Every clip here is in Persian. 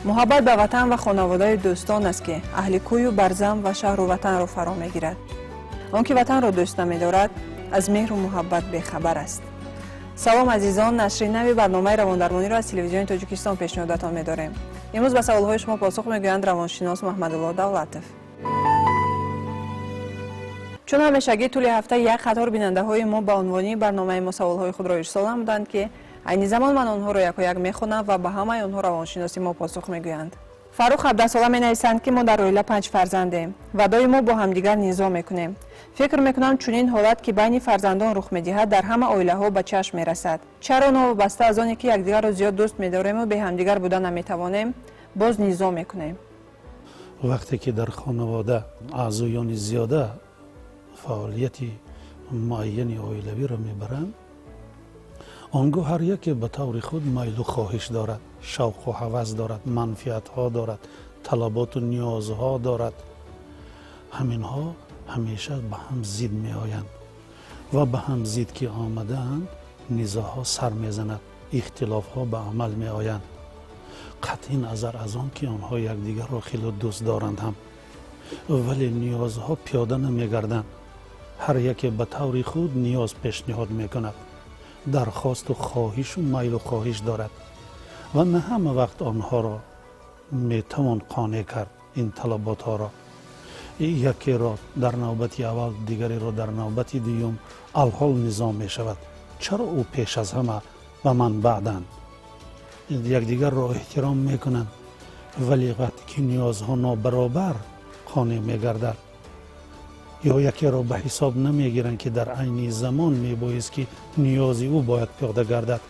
محبت به وطن و خانواده دوستان است که اهل کوی و برزم و شهر و وطن را فرا میگیرد. آن که وطن را دوست نمی‌دارد از مهر و محبت بی‌خبر است. سلام عزیزان، نشر نوی برنامه رواندرمانی را از تلویزیون تاجیکستان پیشنهادتان می‌داریم. امروز به سوال‌های شما پاسخ می‌گویند روانشناس محمدالله دولتف. چون همیشگی طول هفته یک قطار بیننده‌های ما به عنوان برنامه ما سوال‌های خود را ارسال نمودند که این زمان من آنها را یک و یک میخوانم و به همه آنها روانشناسی ما پاسخ میگویند. فاروق 17 ساله می نویسند که ما در عائله 5 فرزندیم و دائم ما با همدیگر نزاع میکنیم. فکر میکنم چنین حالت که بین فرزندان رخ میدهد در همه عائله ها به چشم میرسد. چرا آنها وابسته از آنی که یکدیگر را زیاد دوست می‌داریم و به همدیگر بودن نمیتوانیم باز نزاع میکنیم؟ وقتی که در خانواده اعضایان زیاده فعالیتی معینی عائلوی را میبرند، آنگاه هر یک به طور خود میل و خواهش دارد، شوق و هوس دارد، منفعت ها دارد، طلبات و نیازها دارد. همین ها همیشه به هم زید می آیند و به هم زید که آمدند نزاع ها سر می زند، اختلاف ها به عمل می آیند. قطعی نظر از آن که آنها یکدیگر را خیلی دوست دارند هم، ولی نیازها پیاده نمی گردند. هر یک به طور خود نیاز پیشنهاد می کند، درخواست و خواهش و میل و خواهش دارد و نه همه وقت آنها را میتوان قانع کرد. این طلبات ها را یکی را در نوبت اول، دیگری را در نوبت دوم الحال نزاع می شود. چرا او پیش از همه و من بعدن؟ یکدیگر را احترام می کنند، ولی وقتی که نیازها نابرابر قانع می گردد یا یکی را به حساب نمی گیرند که در عین زمان می بایست که نیازی او باید پیاده گردد،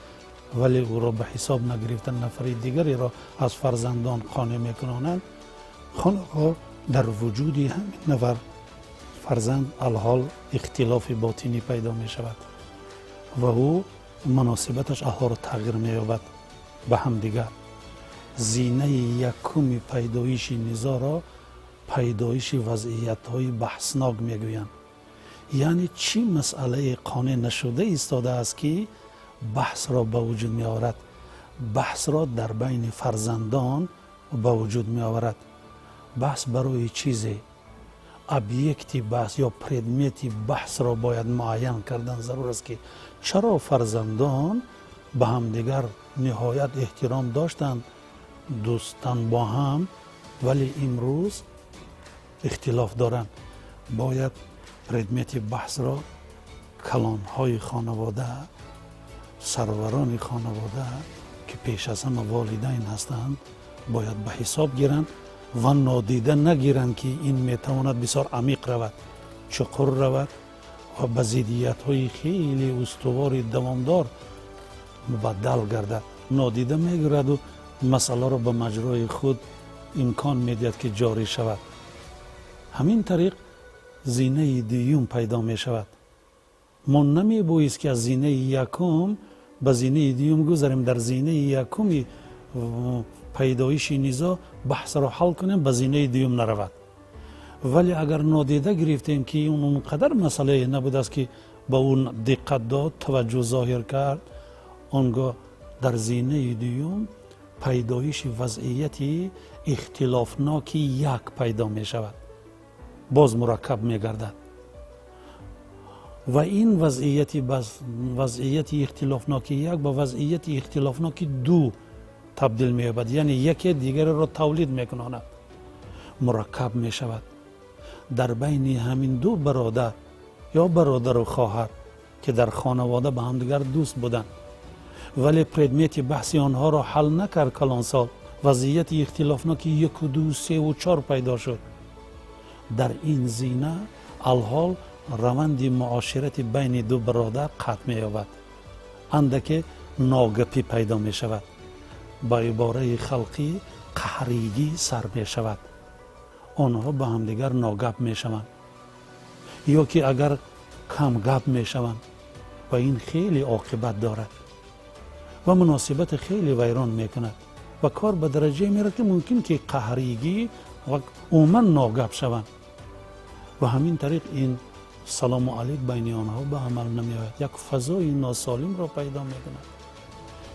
ولی او را به حساب نگرفتن نفر دیگری را از فرزندان قانع می کنند. خانه‌ها در وجود همین نفر فرزند الحال اختلاف باطنی پیدا می شود و او مناسبتش الحال را تغییر می یابد به هم دیگر. زینه یکم پیدایش نزاع را پیدایش وضعیت‌های بحثناک میگویند. یعنی چی مسئله قانع نشده ایستاده است که بحث را به وجود می آورد؟ بحث را در بین فرزندان به وجود می آورد. بحث برای چیزی، ابیکتی بحث یا پردمیتی بحث را باید معین کردن ضرور است که چرا فرزندان به همدیگر نهایت احترام داشتند، دوستان با هم، ولی امروز اختلاف دارند. باید پردمیت بحث را کلانهای خانواده، سروران خانواده که پیش از همه والدین هستند باید به حساب گیرند و نادیده نگیرند که این میتواند بسیار عمیق رود، چقر رود و به ضدیت‌های خیلی استوار دوامدار مبدل گردد. نادیده میگیرد و مسئله را به مجرای خود امکان میدهد که جاری شود. همین طریق زینه دوم پیدا می شود. ما نمی بایست که از زینه یکم به زینه دوم گذاریم، در زینه یکم پیدایش نزاع بحث را حل کنیم، به زینه دوم نرود. ولی اگر نادیده گرفتیم که اونقدر مسئله نبود است که با اون دقت داد، توجه ظاهر کرد، آنگاه در زینه دوم پیدایش وضعیتی اختلافناکی یک پیدا می شود، باز مرکب می گردد و این وضعیت اختلافناک یک با وضعیت اختلافناک دو تبدیل می یابد. یعنی یکی دیگر را تولید می کند، مرکب می شود. در بین همین دو برادر یا برادر و خواهر که در خانواده به هم دیگر دوست بودند ولی پردمیت بحثی آنها را حل نکرد، کلان سال وضعیت اختلافناک 1 و 2 3 و 4 پیدا شد. در این زینه الحال روند معاشرت بین دو برادر قطع می یابد. اندک ناگپی پیدا می شود. با عباره خلقی قهریگی سر می شود. آنها با همدیگر ناگپ می شوند یا که اگر کم گپ می شوند و این خیلی عاقبت دارد و مناسبت خیلی ویران می کند و کار به درجه می رسد که ممکن که قهریگی و عموما ناگپ شوند و همین طریق این سلام علیک بین آنها به عمل نمی آید. یک فضای ناسالم را پیدا می کند.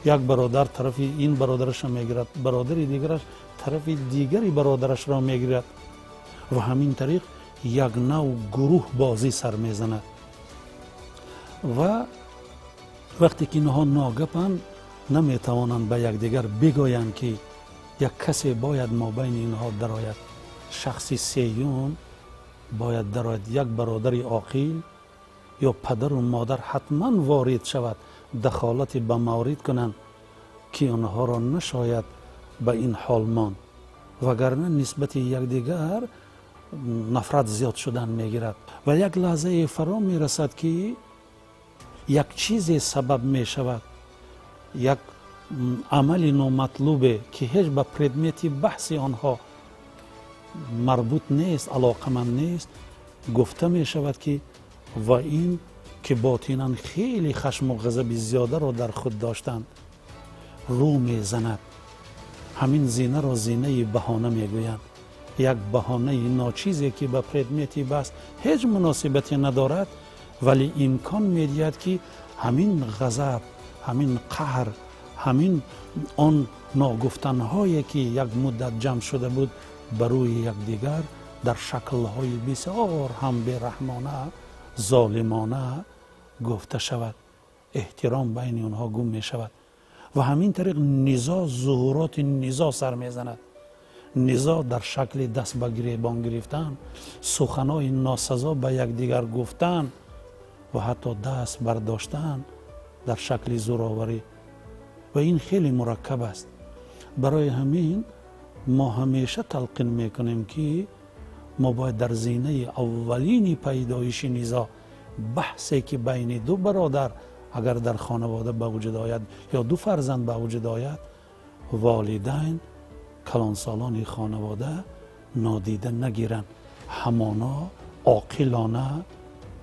یک برادر طرف این برادرش را می گیرد، برادری دیگرش طرف دیگری برادرش را می گیرد و همین طریق یک نوع گروه بازی سر می زند و وقتی که اینها ناگپند نمی توانند به یکدیگر بگویند که یک کسی باید ما بین اینها درآید. شخصی سیوم باید درآید. یک برادر عاقل یا پدر و مادر حتما وارد شود، دخالت به مورد کنند که آنها را نشاید به این حال ماند وگرنه نسبت یکدیگر نفرت زیاد شدن میگیرد و یک لحظه فرا می رسد که یک چیز سبب می شود، یک عمل نامطلوبه که هیچ به پردمت بحث آنها مربوط نیست، علاقمند نیست، گفته می شود که و این که باطناً خیلی خشم و غضب زیاده را در خود داشتند رو می زند. همین زینه را زینه بهانه می گویند. یک بهانه ناچیزی که به پردمت بحث هیچ مناسبتی ندارد ولی امکان می دهد که همین غضب، همین قهر، همین آن ناگفتنهایی که یک مدت جمع شده بود بر روی یکدیگر در شکل‌های بسیار هم بی‌رحمانه، ظالمانه گفته شود. احترام بین آنها گم می شود و همین طریق نزاع، ظهورات نزاع سر می زند. نزاع در شکل دست به گریبان گرفتن، سخنهای ناسزا به یکدیگر گفتن و حتی دست برداشتن در شکل زورآوری و این خیلی مرکب است. برای همین ما همیشه تلقین میکنیم که ما باید در زینه اولین پیدایش نزاع، بحثی که بین دو برادر اگر در خانواده به وجود آید یا دو فرزند به وجود آید، والدین کلانسالان خانواده نادیده نگیرند، همانا عاقلانه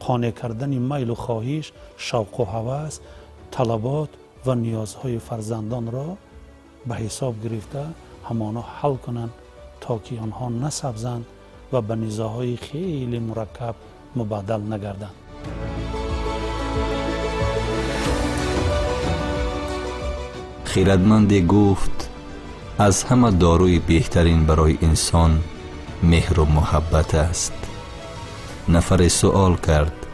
قانع کردن میل و خواهش، شوق و هوس، طلبات و نیازهای فرزندان را به حساب گرفته همانا حل کنند تا که آنها نسبزند و به نزاعهای خیلی مرکب مبادل نگردند. خیرتمندی گفت از همه داروی بهترین برای انسان مهر و محبت است. نفر سوال کرد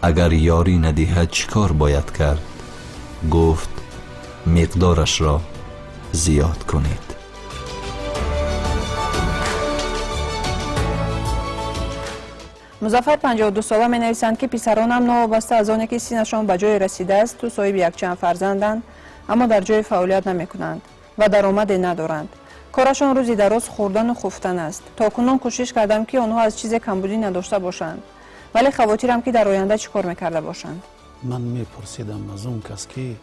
اگر یاری ندهد چیکار باید کرد؟ گفت مقدارش را زیاد کنید. مظفر 52 ساله می نویسند که پسرانم نوابسته از آنی که سینشان به جای رسیده است تو صاحب یک چند فرزندند اما در جای فعالیت نمی کنند و درآمدی ندارند. کارشان روزی دراز خوردن و خفتن است. تا کنون کوشش کردم که آنها از چیز کمبودی نداشته باشند ولی خواطرم که در آینده چیکار میکرده باشند. من میپرسیدم از اون کس که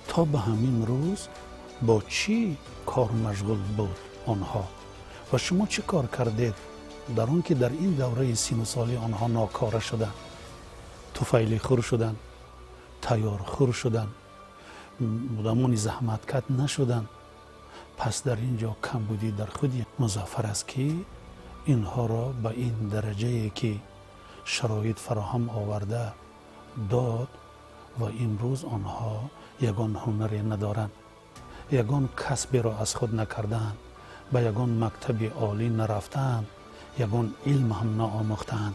تا به همین روز با چی کار مشغول بود آنها و شما چی کار کردید در اون که در این دوره سین و سالی آنها ناکاره شدن، طفیلی خور شدن، تیار خور شدن، مدامون زحمتکش نشدن. پس در اینجا کمبودی در خودی مظفر است که اینها را به این درجه که شرایط فراهم آورده داد و امروز آنها یگان هنری ندارند، یگان کسبی را از خود نکردند، به یگان مکتب عالی نرفتند، یگان علم هم نآموختند.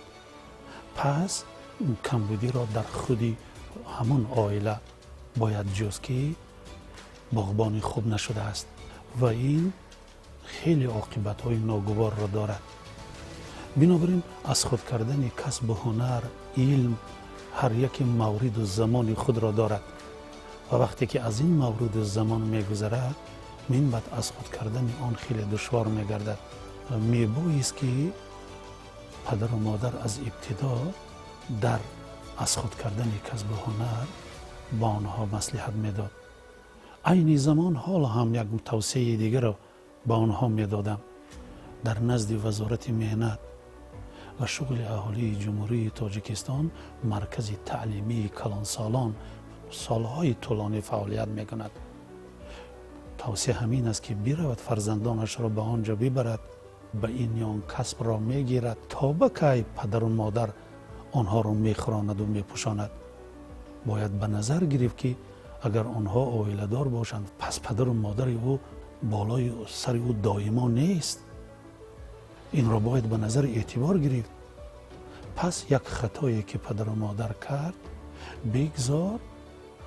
پس کمبودی را در خودی همون عائله باید جز که باغبانی خوب نشده است و این خیلی عاقبت های ناگوار را دارد. بنابراین از خود کردن کسب و هنر، علم هر یک مورد و زمان خود را دارد و وقتی که از این مورد و زمان میگذرد من بعد از خود کردن آن خیلی دشوار میگردد. میبایست که پدر و مادر از ابتدا در از خود کردن کسب و هنر با آنها مصلحت میداد. عین زمان حال هم یک توصیه دیگر را با آنها میدادم. در نزد وزارت مهنت و شغل اهالی جمهوری تاجیکستان مرکز تعلیمی کلانسالان سالهای طولانی فعالیت میکند. توصیه همین است که برود فرزندانش را به آنجا ببرد، به این یان کسب را میگیرد تا به کی پدر و مادر آنها را میخواند و میپوشاند. باید به نظر گرفت که اگر آنها عائله دار باشند پس پدر و مادر او بالای سر او دائما نیست. این را باید به نظر اعتبار گرفت. پس یک خطایی که پدر و مادر کرد بگذار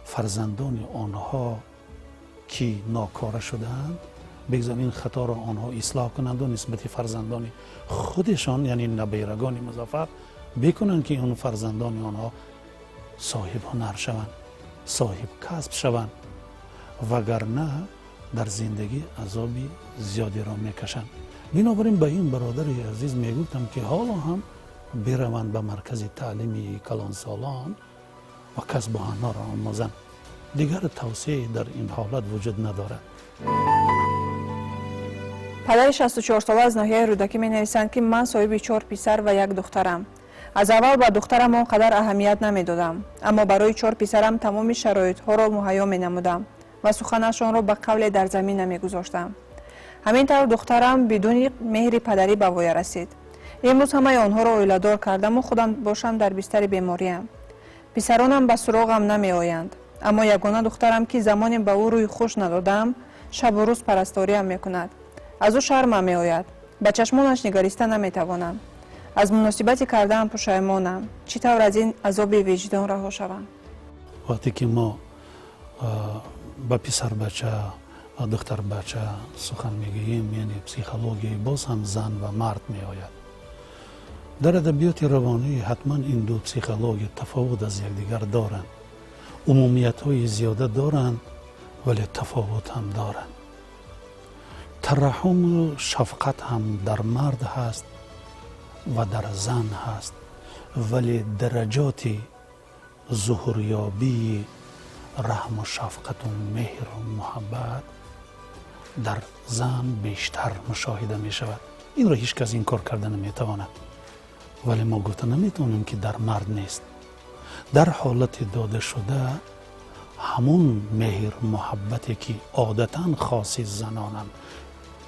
فرزندان آنها که ناکاره شدند، بگذار این خطا را آنها اصلاح کنند و نسبت فرزندان خودشان یعنی نبیرگان مظفر بکنند که اون فرزندان آنها صاحب هنر شوند، صاحب کسب شوند، وگرنه در زندگی عذابی زیادی را میکشند. بنابراین به این برادر عزیز میگفتم که حالا هم بروند به مرکز تعلیمی کلانسالان و کسب و هنر را آموزند. دیگر توصیه در این حالت وجود ندارد. پدر 64 ساله از ناحیه رودکی می نویسند که من صاحب 4 پسر و 1 دخترم. از اول به دخترم آنقدر اهمیت نمی دادم، اما برای 4 پسرم تمام شرایط ها را مهیا می نمودم و سخنشان را به قول در زمین نمی گذاشتم. همینطور دخترم بدون مهر پدری به وای رسید. امروز همه آنها را عائله دار کردم و خودم باشم در بستر بیماریم. پسرانم به سراغم نمی آیند، اما یگانه دخترم که زمانی به او روی خوش ندادم شب و روز پرستاریم می کند. از او شرمم می آید. به چشمانش نگریسته نمی توانم. از مناسبتی کردم پشیمانم. چطور از این عذاب وجدان رها شوم؟ وقتی که ما با پسر بچه دختر بچه سخن میگوییم یعنی پسیخولوژی باز هم زن و مرد می آید. در ادبیات روانی حتما این دو پسیخولوژی تفاوت از یکدیگر دارند. عمومیت های زیاده دارند ولی تفاوت هم دارند. ترحم و شفقت هم در مرد هست و در زن هست، ولی درجات ظهوریابی رحم و شفقت و مهر و محبت در زن بیشتر مشاهده می شود. این را هیچ کس این کار کرده نمی تواند، ولی ما گفته نمی تونیم که در مرد نیست. در حالت داده شده همون مهر محبتی که عادتاً خاص زنانند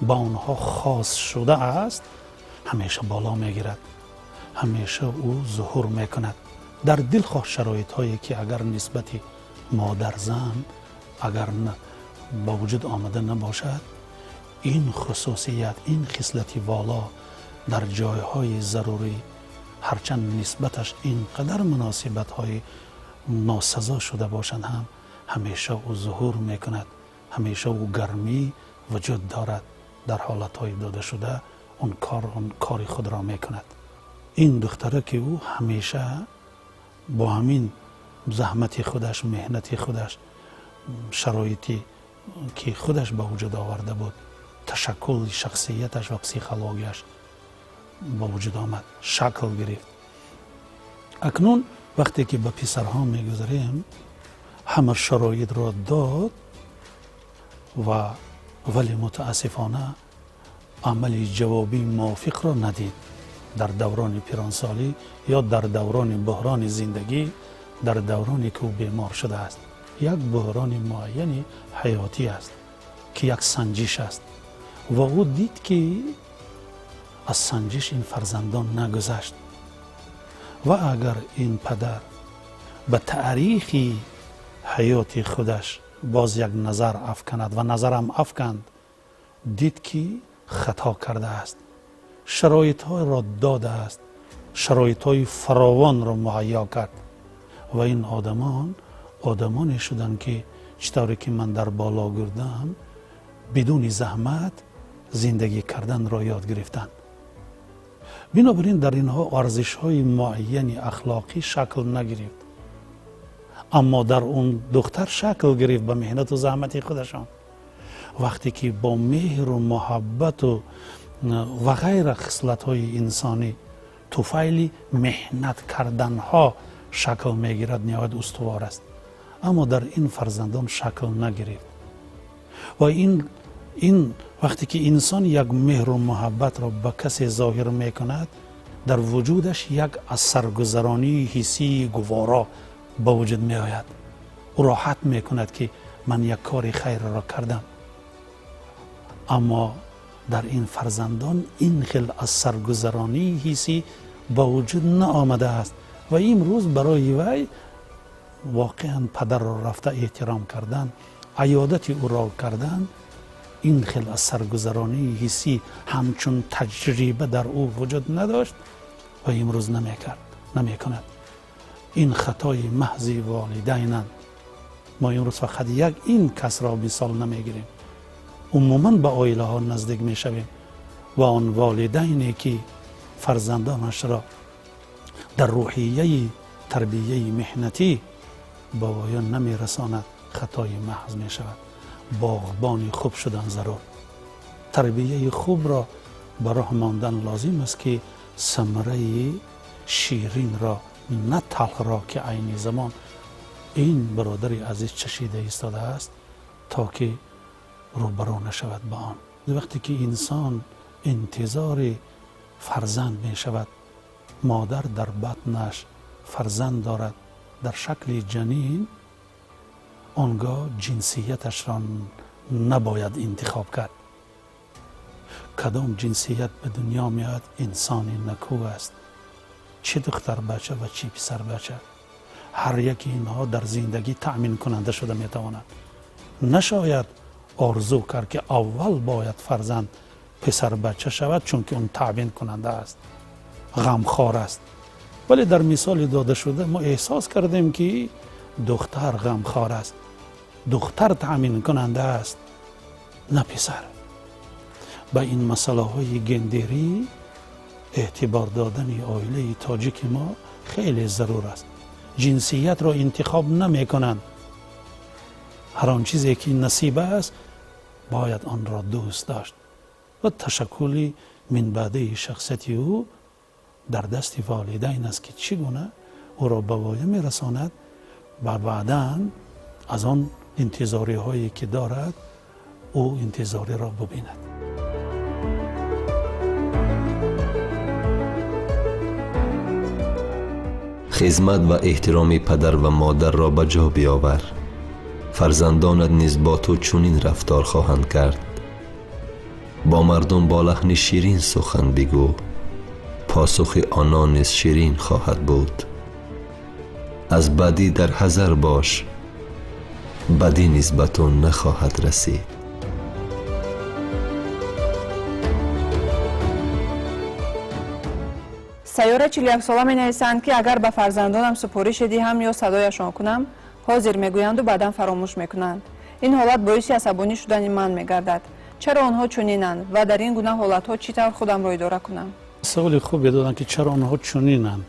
با آنها خاص شده است همیشه بالا می گیرد، همیشه او ظهور می کند. در دلخواه شرایط هایی که اگر نسبت مادر زن اگر با وجود آمده نباشد، این خصوصیت این خصلت والا در جایهای ضروری هرچند نسبتش اینقدر مناسبت های ناسزا شده باشند هم همیشه او ظهور می کند، همیشه او گرمی وجود دارد. در حالت های داده شده اون کار خود را می کند. این دختره که او همیشه با همین زحمت خودش، مهنت خودش، شرایطی که خودش با وجود آورده بود، تشکل شخصیتش و پسیخولوژیش با وجود آمد، شکل گرفت. اکنون وقتی که به پسرها میگذاریم همه شرایط را داد و ولی متاسفانه عمل جوابی موافق را ندید. در دوران پیرانسالی یا در دوران بحران زندگی، در دورانی که او بیمار شده است، یک بحران معینی حیاتی است که یک سنجش است و او دید که از سنجش این فرزندان نگذشت و اگر این پدر به تاریخ حیات خودش باز یک نظر افکند و نظرم افکند، دید که خطا کرده است، شرایط های را داده است، شرایط های فراوان را مهیا کرد و این آدمانی شدند که چطوری که من در بالا گردم بدون زحمت زندگی کردن را یاد گرفتند. بنابراین در اینها ارزش های معین اخلاقی شکل نگرفت، اما در اون دختر شکل گرفت به مهنت و زحمت خودشان. وقتی که با مهر و محبت و غیر خصلت های انسانی طفیل مهنت کردن ها شکل میگیرد، نهایت استوار است. اما در این فرزندان شکل نگرفت. و این وقتی که انسان یک مهر و محبت را به کسی ظاهر میکند، در وجودش یک اثرگذرانی حسی گوارا به وجود می آید. او راحت میکند که من یک کار خیر را کردم. اما در این فرزندان این خیل اثرگذرانی حسی به وجود نآمده است و امروز برای وی واقعا پدر را رفته احترام کردن، عیادت او را کردن، این خیل اثرگذرانی حسی همچون تجربه در او وجود نداشت و امروز نمیکند. این خطای محض والدینند. ما امروز فقط یک این کس را مثال نمیگیریم، عموما به عائله ها نزدیک میشویم و آن والدینی که فرزندانش را در روحیه تربیه محنتی به پایان نمیرساند، خطای محض می شود. باغبانی خوب شدن ضرور. تربیه خوب را به راه ماندن لازم است که ثمره شیرین را نه تلخ را که عین زمان این برادری عزیز چشیده ایستاده است تا که روبرو نشود با آن. وقتی که انسان انتظار فرزند می شود، مادر در بطنش فرزند دارد در شکل جنین، آنگاه جنسیتش را نباید انتخاب کرد. کدام جنسیت به دنیا میاد انسانی نکو است، چه دختر بچه و چه پسر بچه، هر یکی اینها در زندگی تأمین کننده شده میتواند. نشاید آرزو کرد که اول باید فرزند پسر بچه شود چون که اون تأمین کننده است، غمخوار است. ولی در مثال داده شده ما احساس کردیم که دختر غمخوار است، دختر تأمین کننده است، نه پسر. به این مسئله های گندری اعتبار دادن عائله تاجیک ما خیلی ضرور است. جنسیت را انتخاب نمی کنند. هر آن چیزی که نصیب است باید آن را دوست داشت و تشکل من بعده شخصیت او در دست والدین است که چگونه او را به پایان میرساند و بعداً از آن انتظاری هایی که دارد او انتظاری را ببیند. خدمت و احترام پدر و مادر را به جا بیاور. فرزندانت نیز با تو چنین رفتار خواهند کرد. با مردم با لحن شیرین سخن بگو، پاسخ آنان نیز شیرین خواهد بود. از بدی در حذر باش، بدی نیز به تو نخواهد رسید. سیاره 41 ساله می نویسند که اگر به فرزندانم سپارش دهم یا صدایشان کنم حاضر میگویند و بعدا فراموش میکنند. این حالت باعث عصبانی شدن من میگردد. چرا آنها چنینند و در این گونه حالت ها چطور خودم را اداره کنم؟ سوال خوبی دادن که چرا آنها چنینند.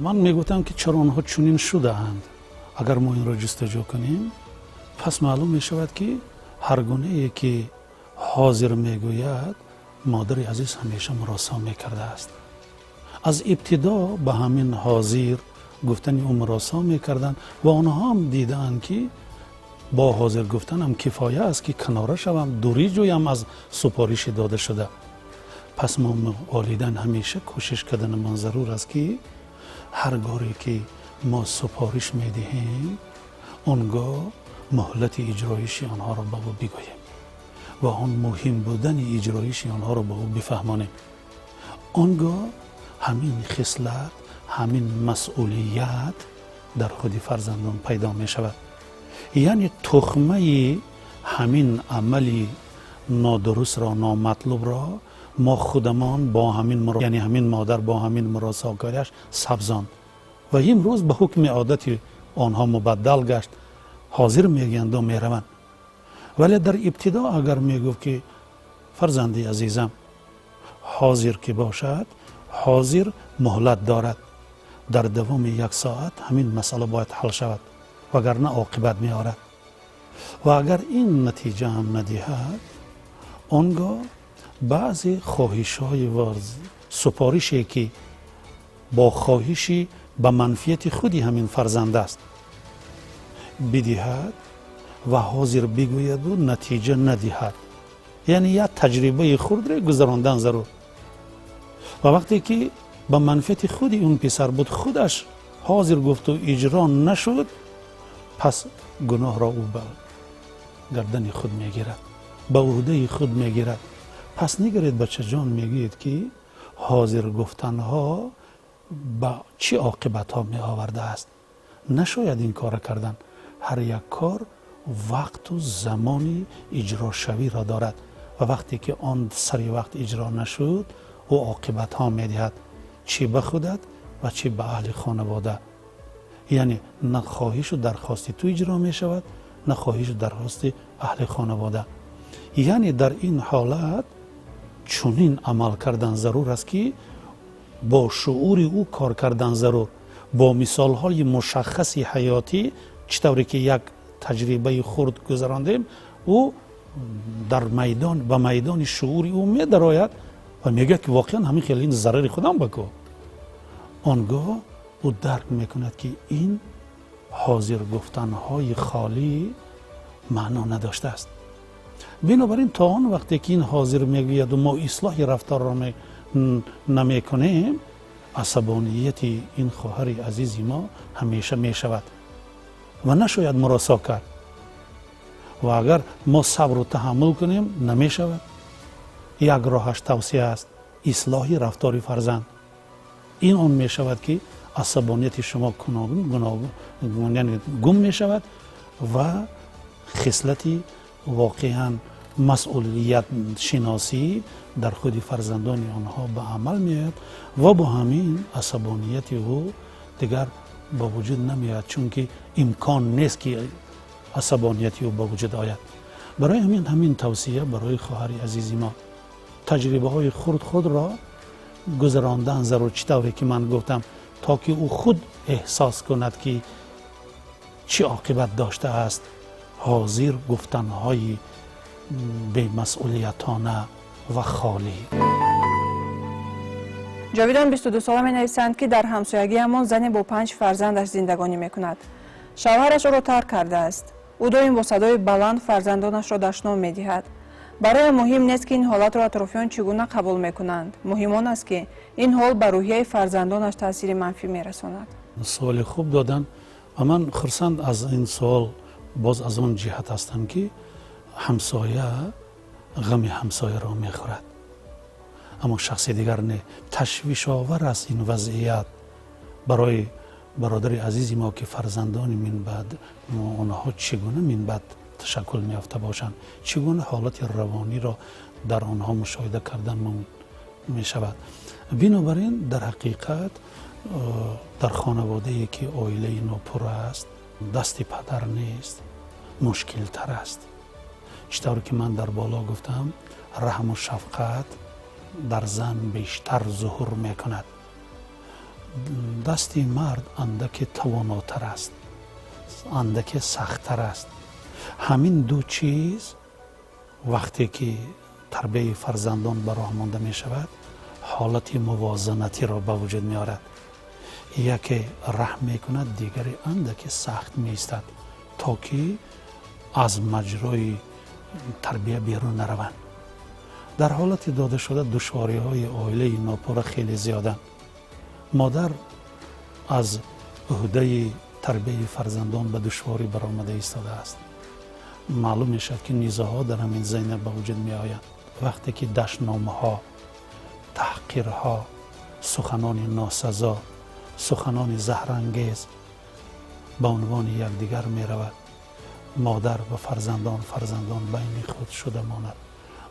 من میگویم که چرا آنها چنین شده‌اند. اگر ما این را جستجو کنیم پس معلوم می شود که هر گونه ای که حاضر میگوید مادر عزیز همیشه مراسا میکرده است. از ابتدا به همین حاضر گفتن او مراسا میکردند و آنها هم دیدند که با حاضر گفتن هم کفایه است که کناره شوم، دوری جویم از سپارش داده شده. پس ما والدین همیشه کوشش کردن من ضرور است که هر گاری که ما سپارش میدهیم آنگاه مهلت اجرایش آنها را به او بگوییم و آن مهم بودن اجرایش آنها را به او بفهمانیم. آنگاه همین خصلت، همین مسئولیت در خود فرزندان پیدا می شود. یعنی تخمه همین عملی نادرست را، نامطلوب را ما خودمان با همین یعنی همین مادر با همین مراساکاریش سبزاند و امروز به حکم عادت آنها مبدل گشت. حاضر میگند و میروند. ولی در ابتدا اگر میگفت که فرزندی عزیزم حاضر که باشد، حاضر مهلت دارد، در دوام 1 ساعت همین مسئله باید حل شود وگرنه عاقبت میآورد. و اگر این نتیجه هم ندهد آنگاه بعضی خواهش های و سپارشی که با خواهشی به منفیت خودی همین فرزند است، بدهد و حاضر بگوید و نتیجه ندهد. یعنی یک تجربه خرد را گذراندن ضرور. و وقتی که به منفعت خود اون پسر بود خودش حاضر گفت و اجرا نشد، پس گناه را او به گردن خود میگیرد، به عهده خود میگیرد. پس نگرید بچه جان، میگوید که حاضر گفتن ها به چه عاقبت ها می آورده است. نشاید این کار کردن. هر یک کار وقت و زمانی اجرا شوی را دارد و وقتی که آن سری وقت اجرا نشد او عاقبت ها می دهد، چی به خودت و چی به اهل خانواده. یعنی نه خواهش و درخواست تو اجرا می شود، نه خواهش و درخواست اهل خانواده. یعنی در این حالت چنین عمل کردن ضرور است که با شعور او کار کردن ضرور، با مثال های مشخصی حیاتی، چطوری که یک تجربه خرد گذراندیم، او در میدان به میدان شعور او می درآید و میگه که واقعا همین خیلی این ضرر خودم بکو. آنگاه او درک میکند که این حاضر گفتن های خالی معنا نداشته است. بنابراین تا آن وقتی که این حاضر میگوید و ما اصلاح رفتار را نمیکنیم، عصبانیت این خواهر عزیز ما همیشه میشود و نشاید مراسا کرد. و اگر ما صبر و تحمل کنیم نمیشود. یک راهش توصیه است، اصلاح رفتار فرزند. این اون میشود که عصبانیت شما گم میشود و خصلتی واقعا مسئولیت شناسی در خود فرزندان آنها به عمل میاد و با همین عصبانیت او دیگر با وجود نمیاد، چون که امکان نیست که عصبانیت او با وجود آید. برای همین توصیه برای خواهر عزیز ما، تجربه های خود را گذراندن ضرور، چطوری که من گفتم، تا که او خود احساس کند که چه عاقبت داشته است حاضر گفتن های بی‌مسئولیتانه و خالی. جاویدان 22 ساله می نویسند که در همسایگی همان زنی با 5 فرزندش زندگانی می کند. شوهرش او را ترک کرده است. او دائم با صدای بلند فرزندانش را دشنام می دهد. برای مهم نیست که این حالت را اطرافیان چگونه قبول می کنند. مهم آن است که این حال بر روحیه فرزندانش تاثیر منفی می رساند. سوال خوب دادن و من خرسند از این سوال باز از آن جهت هستم که همسایه غم همسایه را می خورد، اما شخص دیگر نه. تشویش آور است این وضعیت برای برادر عزیزی ما که فرزندان من بعد آنها چگونه من بعد تشکل میافته باشند، چگونه حالت روانی را در آنها مشاهده کردن می شود. بنابراین در حقیقت در خانواده ای که عائله ناپور است، دست پدر نیست، مشکل تر است. چطور که من در بالا گفتم، رحم و شفقت در زن بیشتر ظهور می کند. دست مرد اندک تواناتر است، اندک سختتر است. همین دو چیز وقتی که تربیت فرزندان به راه مانده می شود، حالت موازنتی را به وجود می آورد. یکی رحم می کند، دیگری اندک سخت می ایستد تا که از مجرای تربیت بیرون نروند. در حالت داده شده دشواری های عائله ناپور خیلی زیادند. مادر از عهده تربیت فرزندان به دشواری برآمده ایستاده است. معلوم می شد که نیزه‌ها در همین زمینه به وجود می آیند. وقتی که دشنامه‌ها، تحقیرها، سخنان ناسزا، سخنان زهرانگیز به عنوان یکدیگر می رود، مادر و فرزندان بین خود شده ماند.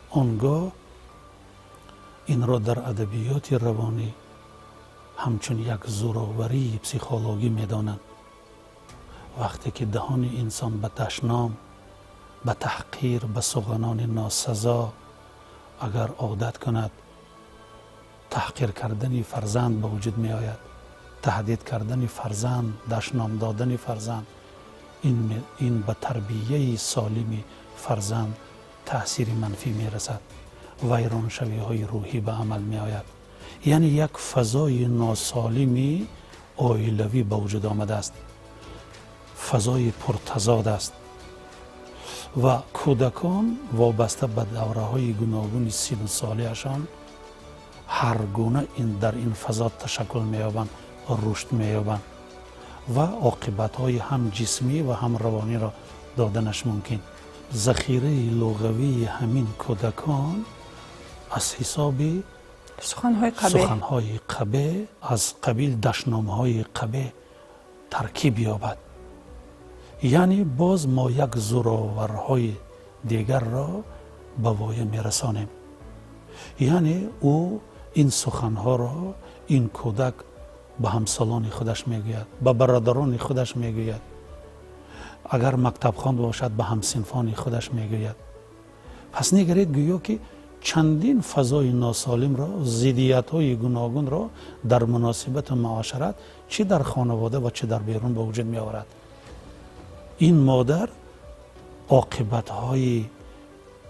آنگاه این را در ادبیات روانی همچون یک زورآوری پسیخولوژی می دانند. وقتی که دهان انسان به دشنام، به تحقیر، به سخنان ناسزا اگر عادت کند، تحقیر کردن فرزند به وجود می آید، تهدید کردن فرزند، دشنام دادن فرزند، این به تربیه سالم فرزند تأثیر منفی می رسد. ویرانشوی های روحی به عمل می آید. یعنی یک فضای ناسالمی عائلوی به وجود آمده است. فضای پرتضاد است و کودکان وابسته به دوره‌های گوناگون سن سالیشان هر گونه در این فضا تشکل می‌یابند و رشد می‌یابند و عاقبت‌های هم جسمی و هم روانی را دادنش ممکن. ذخیره لغوی همین کودکان از حساب سخن‌های قبیح از قبیل دشنامه‌های قبیح ترکیب یابد. یعنی باز ما یک زورآورهای دیگر را به وایه میرسانیم. یعنی او این سخنها را این کودک به همسالان خودش میگوید، به برادران خودش میگوید، اگر مکتب خواند باشد به همسنفان خودش میگوید. پس نگرید گویا که چندین فضای ناسالم را، ضدیت‌های گوناگون را در مناسبت معاشرت چه در خانواده و چه در بیرون به وجود می آورد. این مادر عاقبت‌های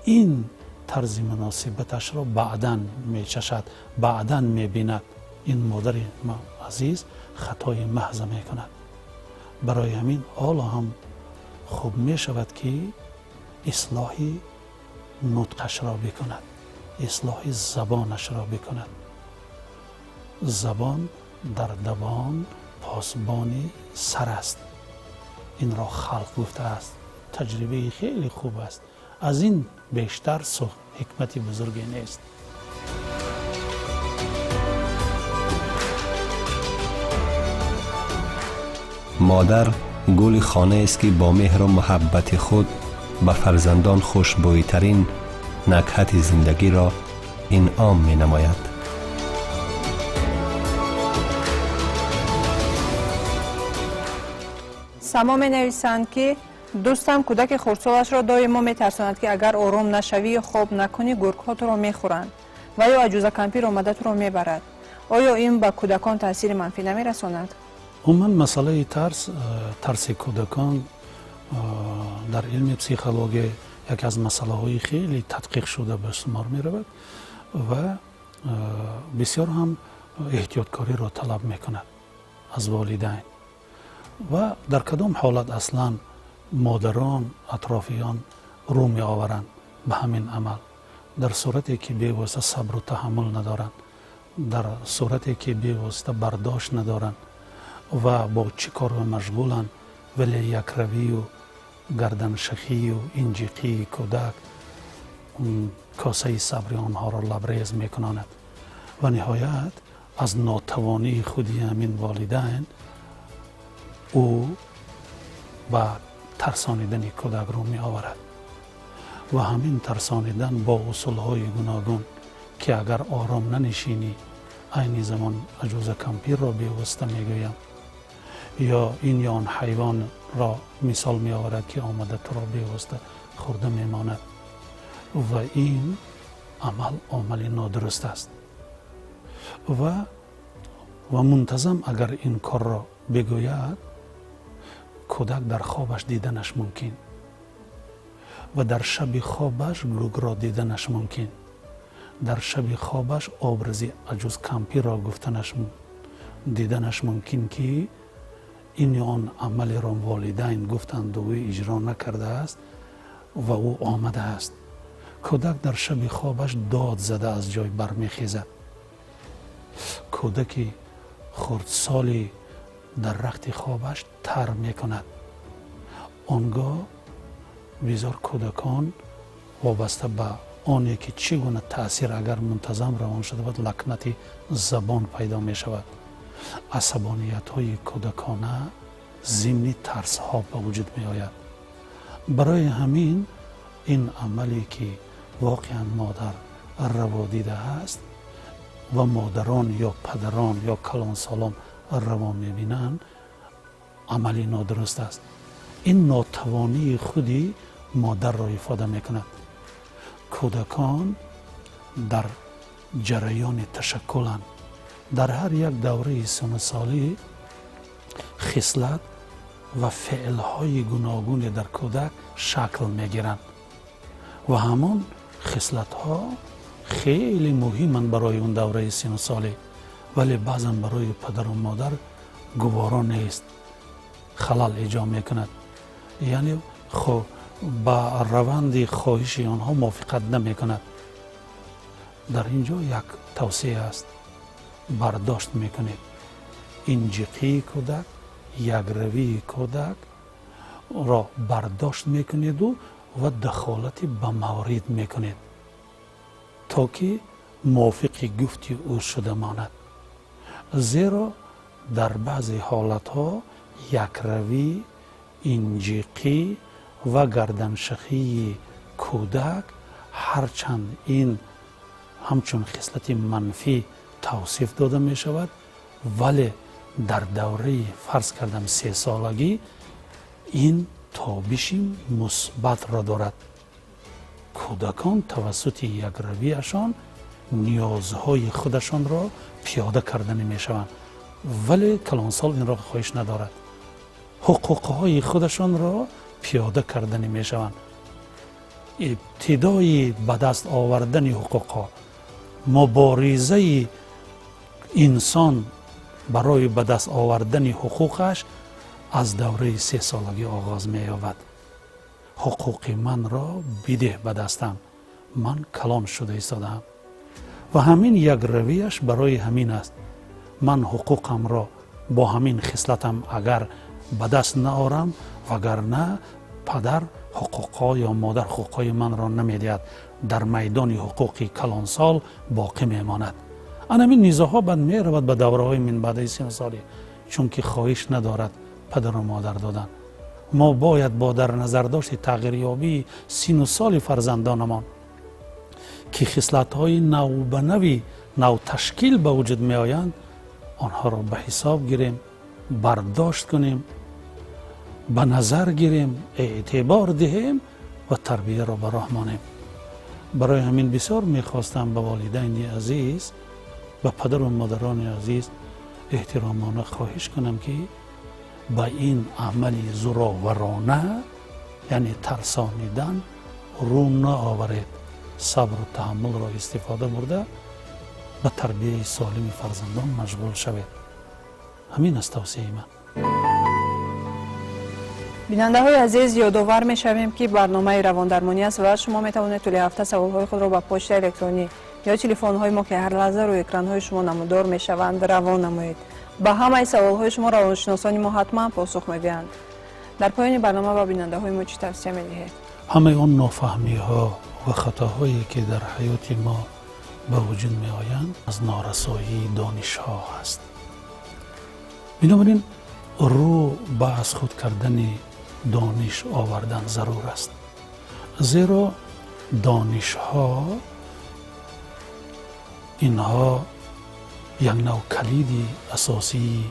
این طرز مناسبتش را بعداً می چشد، بعداً می بیند. این مادر ما عزیز خطای محض می کند. برای همین حالا هم خوب می شود که اصلاحی نطقش را بکند، اصلاح زبانش را بکند. زبان در دوام پاسبان سر است. این را خلق گفته است. تجربه خیلی خوب است. از این بیشتر حکمت بزرگی نیست. مادر گل خانه است که با مهر و محبت خود به فرزندان خوشبوی ترین نکهت زندگی را انعام می نماید. سما می نویسند که دوستم کودک خردسالش را دائما می ترساند که اگر آرام نشوی یا خواب نکنی گرگ ها تو را می خورند و یا عجوزه کمپیر آمده تو را می برد. آیا این به کودکان تاثیر منفی نمی رساند؟ عموما مسئله ترس کودکان در علم پسیخولوژی یکی از مسئله های خیلی تدقیق شده به شمار می رود و بسیار هم احتیاطکاری را طلب می کند از والدین. و در کدام حالت اصلا مادران اطرافیان رو می آورند به همین عمل؟ در صورتی که بی‌واسطه صبر و تحمل ندارند، در صورتی که بی‌واسطه برداشت ندارند و با چی کار مشغولند، ولی یک روی و گردن شخی و انجیقی کودک کاسه صبر آنها را لبریز می کناند و نهایت از ناتوانی خودی همین والدین او به ترسانیدن کودک رو می آورد و همین ترسانیدن با اصولهای گوناگون که اگر آرام ننشینی عین زمان عجوزه کمپیر را بی‌واسطه می گویم یا این یا آن حیوان را مثال می آورد که آمده تو را بی‌واسطه خورده می ماند و این عمل نادرست است و منتظم اگر این کار را بگوید کودک در خوابش دیدنش ممکن و در شب خوابش گرگ را دیدنش ممکن، در شب خوابش آبرزی عجوز کمپیر را دیدنش ممکن که این آن عمل را والدین گفتند و اجرا نکرده است و او آمده است. کودک در شب خوابش داد زده از جای برمیخیزد. کودک خردسالی در رخت خوابش تر میکند. آنگاه بسیار کودکان وابسته به آنی که چگونه تأثیر اگر منتظم روان شده بود لکنت زبان پیدا می شود. عصبانیت های کودکانه ضمن ترس ها به وجود می آید. برای همین این عملی که واقعا مادر روا دیده است و مادران یا پدران یا کلان سالان روا می بینند عملی نادرست است. این ناتوانی خودی مادر را افاده می کند. کودکان در جریان تشکلند. در هر یک دوره سن سالی خصلت و فعلهای گوناگون در کودک شکل می گیرند و همان خصلت ها خیلی مهمند برای اون دوره سن سالی، ولی بعضا برای پدر و مادر گوارا نیست. خلل ایجاد میکند، یعنی با روند خواهش آنها موافقت نمیکند. در اینجا یک توصیه است، برداشت میکنید اینجیقی کودک، یک روی کودک را برداشت میکنید و دخالتی به موارد میکنید تا که موافق گفتی او شده ماند. زیرا در بعضی حالت ها یک روی، اینجیقی و گردنشخی کودک هرچند این همچون خصلت منفی توصیف داده می شود، ولی در دوره فرض کردم 3 سالگی این تابش مثبت را دارد. کودکان توسط یک رویشان نیازهای خودشان را پیاده کردن می شوند، ولی کلانسال این را خواهش ندارد. حقوقهای خودشان را پیاده کردن می شوند. ابتدای به دست آوردن حقوقها، مبارزه انسان برای به دست آوردن حقوقش از دوره 3 سالگی آغاز می یابد. حقوق من را بده به دستم، من کلان شده ایستادم و همین یک رویش برای همین است. من حقوقم را با همین خصلتم اگر به دست نآورم، وگرنه پدر حقوقها یا مادر حقوقهای من را نمیدهد، در میدان حقوق کلانسال باقی میماند. همین نیزاها بعد می رود به دوره های من بعد 30 سالی، چون که خواهش ندارد پدر و مادر دادن. ما باید با در نظر داشت تغییریابی 30 سال فرزندانمان که خصلت های نو به نوی نو تشکیل به وجود می آیند، آنها را به حساب گیریم، برداشت کنیم، به نظر گیریم، اعتبار دهیم و تربیه را به راه مانیم. برای همین بسیار میخواستم به والدین عزیز، به پدر و مادران عزیز احترامانه خواهش کنم که به این عملی زورآورانه، یعنی ترسانیدن، رو نآورید. صبر و تحمل را استفاده برده به تربیه سالم فرزندان مشغول شوید. همین است توصیه من. بیننده های عزیز، یادآور می شویم که برنامه روان درمانی است و شما می توانید طول هفته سوال های خود را به پشت الکترونی یا تلفن های ما که هر لحظه روی اکران های شما نمودار می شوند روان نمایید. به همه سوال های شما روانشناسان ما حتما پاسخ می دهند. در پایان برنامه با بیننده های ما چی توصیه می دهید؟ همه اون نافهمی ها و خطاهایی که در حیات ما به وجود می آیند از نارسایی دانش ها هست. بنابراین رو به از خود کردن دانش آوردن ضرور است، زیرا دانش ها اینها یک نوع کلید اساسی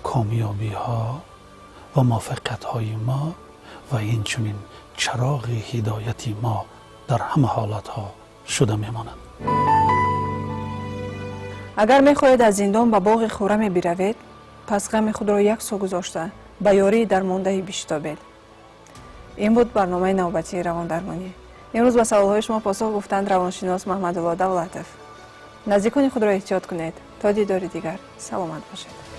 کامیابی ها و موفقیت های ما و این چنین چراغ هدایت ما در همه حالت ها شده میمانند. اگر می خواهید از زندان به باغ خرم بروید، پس غم خود را یک سو گذاشته به یاری درمانده بیشتابید. این بود برنامه نوبتی روان درمانی. امروز به سوالهای شما پاسخ گفتند روانشناس محمدالله دولتف. نزدیکان خود را احتیاط کنید. تا دیدار دیگر، سلامت باشید.